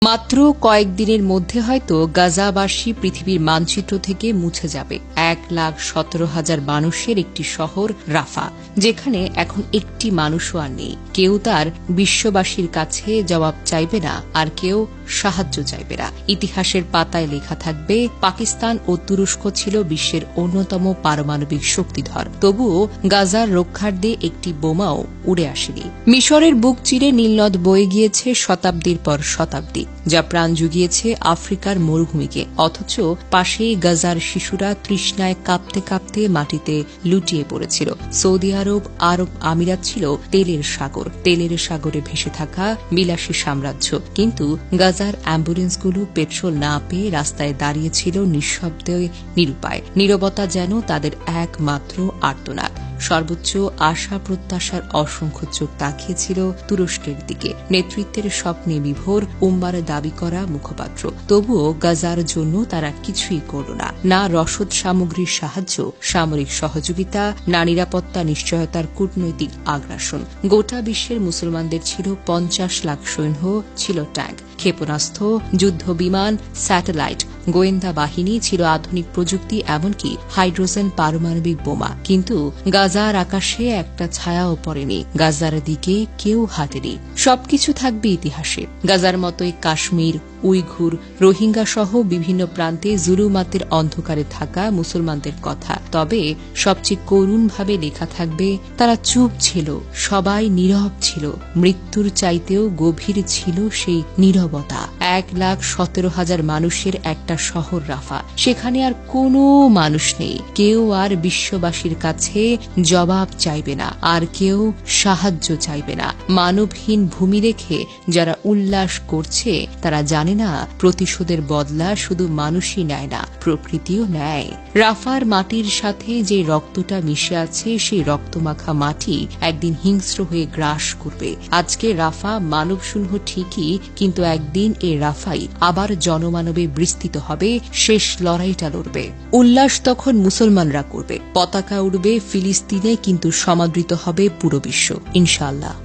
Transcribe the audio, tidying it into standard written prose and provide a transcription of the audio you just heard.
মাত্র কয়েকদিনের মধ্যে হয়তো গাজাবাসী পৃথিবীর মানচিত্র থেকে মুছে যাবে। 1,17,000 মানুষের একটি শহর রাফা, যেখানে এখন একটি মানুষও আর নেই। কেউ তার বিশ্ববাসীর কাছে জবাব চাইবে না, আর কেউ সাহায্য চাইবে না। ইতিহাসের পাতায় লেখা থাকবে, পাকিস্তান ও তুরস্ক ছিল বিশ্বের অন্যতম পারমাণবিক শক্তিধর, তবুও গাজার রক্ষার্থে একটি বোমাও উড়ে আসেনি। মিশরের বুক চিরে নীলনদ বয়ে গিয়েছে শতাব্দীর পর শতাব্দী, যা প্রাণ জুগিয়েছে আফ্রিকার মরুভূমিকে। অথচ পাশেই গাজার শিশুরা তৃষ্ণায় কাঁপতে কাঁপতে মাটিতে লুটিয়ে পড়েছিল। সৌদি আরব আমিরাত ছিল তেলের সাগর, তেলের সাগরে ভেসে থাকা বিলাসী সাম্রাজ্য। কিন্তু গাজার অ্যাম্বুলেন্সগুলো পেট্রোল না পেয়ে রাস্তায় দাঁড়িয়েছিল নিঃশব্দে, নিরুপায়। নীরবতা যেন তাদের একমাত্র আর্তনাদ। সর্বোচ্চ আশা প্রত্যাশার অসংখ্য চোখ তাকিয়েছিল তুরস্কের দিকে, নেতৃত্বের স্বপ্নে বিভোর উম্মার দাবি করা মুখপাত্র। তবুও গাজার জন্য তারা কিছুই করল না। না রসদ সামগ্রীর সাহায্য, সামরিক সহযোগিতা, না নিরাপত্তা নিশ্চয়তার কূটনৈতিক আগ্রাসন। গোটা বিশ্বের মুসলমানদের ছিল 50 লাখ সৈন্য, ছিল ট্যাঙ্ক, ক্ষেপণাস্ত্র, যুদ্ধ বিমান, স্যাটেলাইট, গোয়েন্দা বাহিনী, ছিল আধুনিক প্রযুক্তি, এমনকি হাইড্রোজেন পারমাণবিক বোমা। কিন্তু গাজার আকাশে একটা ছায়াও পড়েনি, গাজার দিকে কেউ হাঁটেনি। সবকিছু থাকবে ইতিহাসে। গাজার মতোই কাশ্মীর, উইঘুর, রোহিঙ্গা সহ বিভিন্ন প্রান্তে জুলুমাতের অন্ধকারে থাকা মুসলমানদের কথা। তবে সবচেয়ে করুণভাবে লেখা থাকবে, তারা চুপ ছিল, সবাই নীরব ছিল। মৃত্যুর চাইতেও গভীর ছিল সেই নীরবতা। 1,17,000 মানুষের একটা শহর রাফা, সেখানে আর কোনো মানুষ নেই। কেউ আর বিশ্ববাসীর কাছে জবাব চাইবে না, আর কেউ সাহায্য চাইবে না। মানবহীন ভূমি রেখে যারা উল্লাস করছে, তারা জানে না প্রতিশোধের বদলা শুধু মানুষই নেয় না, প্রকৃতিও নেয়। রাফার মাটির সাথে যে রক্তটা মিশে আছে, সেই রক্তমাখা মাটি একদিন হিংস্র হয়ে গ্রাস করবে। আজকে রাফা মানবশূন্য ঠিকই, কিন্তু একদিন এই রাফাই আবার জনমানবে বিস্তৃত হবে, শেষ লড়াইটা লড়বে। উল্লাস তখন মুসলমানরা করবে, পতাকা উড়বে ফিলিস্তিনে, কিন্তু সমাদৃত হবে পুরো বিশ্ব, ইনশাআল্লাহ।